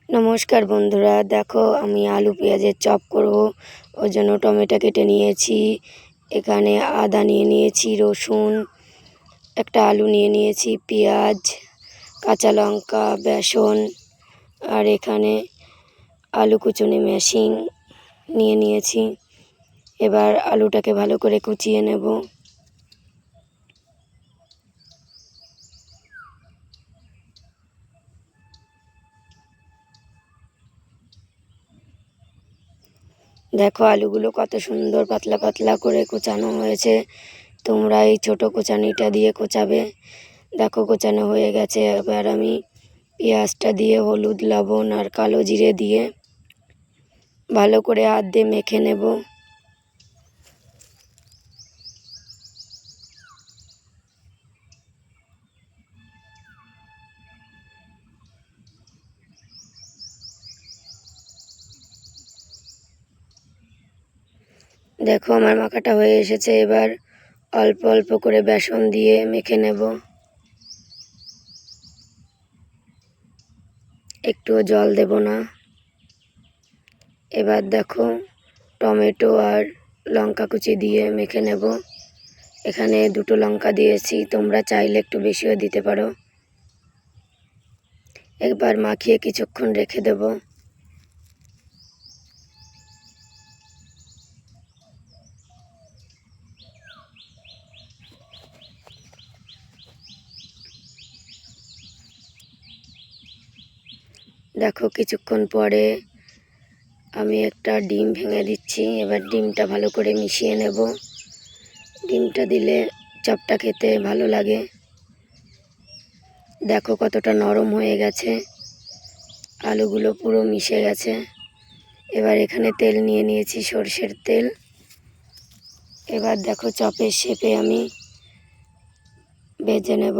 নমস্কার বন্ধুরা, দেখো আমি আলু পেঁয়াজের চপ করব। ওই জন্য টমেটো কেটে নিয়েছি, এখানে আদা নিয়ে নিয়েছি, রসুন, একটা আলু নিয়ে নিয়েছি, পেঁয়াজ, কাঁচা লঙ্কা, বেসন, আর এখানে আলু কুচুনি মেশিন নিয়ে নিয়েছি। এবার আলুটাকে ভালো করে কুচিয়ে নেব। দেখো আলুগুলো কত সুন্দর পাতলা পাতলা করে কোচানো হয়েছে। তোমরা এই ছোট কোচানিটা দিয়ে কোচাবে। দেখো কোচানো হয়ে গেছে। এবার আমি পেঁয়াজটা দিয়ে হলুদ, লবণ আর কালো জিরে দিয়ে ভালো করে হাত দিয়ে মেখে নেব। দেখো আমার মাখাটা হয়ে এসেছে। এবার অল্প অল্প করে বেসন দিয়ে মেখে নেব। একটুও জল দেব না। এবার দেখো টমেটো আর লঙ্কা কুচি দিয়ে মেখে নেব। এখানে 2টো লঙ্কা দিয়েছি, তোমরা চাইলে একটু বেশিও দিতে পারো। একবার মাখিয়ে কিছুক্ষণ রেখে দেব। দেখো কিছুক্ষণ পরে আমি একটা ডিম ভেঙে দিচ্ছি। এবার ডিমটা ভালো করে মিশিয়ে নেব। ডিমটা দিলে চপটা খেতে ভালো লাগে। দেখো কতটা নরম হয়ে গেছে, আলুগুলো পুরো মিশে গেছে। এবার এখানে তেল নিয়ে নিয়েছি, সরষের তেল। এবার দেখো চপের শেপে আমি ভেজে নেব।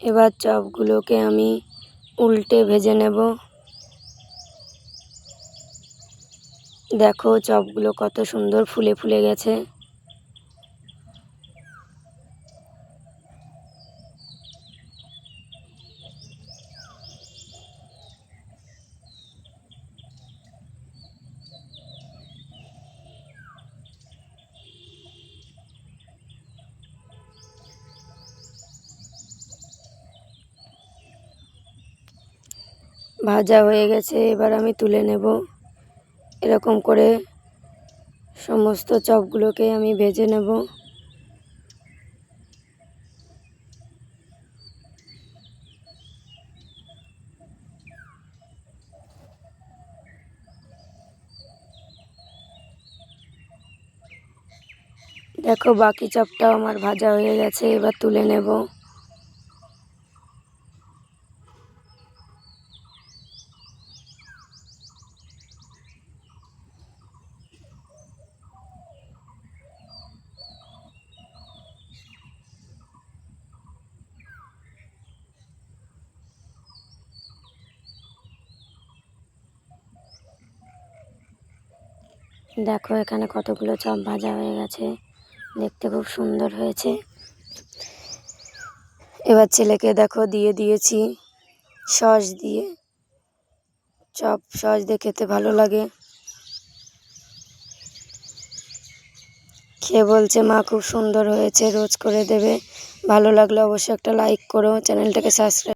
এবার চপগুলোকে আমি উল্টে ভেজে নেব। দেখো চপগুলো কত সুন্দর ফুলে ফুলে গেছে। ভাজা হয়ে গেছে, এবার আমি তুলে নেব। এরকম করে সমস্ত চপগুলোকে আমি ভেজে নেব। দেখো বাকি চপটাও আমার ভাজা হয়ে গেছে, এবার তুলে নেব। দেখো এখানে কতগুলো চপ ভাজা হয়ে গেছে, দেখতে খুব সুন্দর হয়েছে। এবার ছেলেকে দেখো দিয়ে দিয়েছি সস দিয়ে। চপ সস দিয়ে খেতে ভালো লাগে। খেয়ে বলছে মা খুব সুন্দর হয়েছে, রোজ করে দেবে। ভালো লাগলে অবশ্যই একটা লাইক করো, চ্যানেলটাকে সাবস্ক্রাইব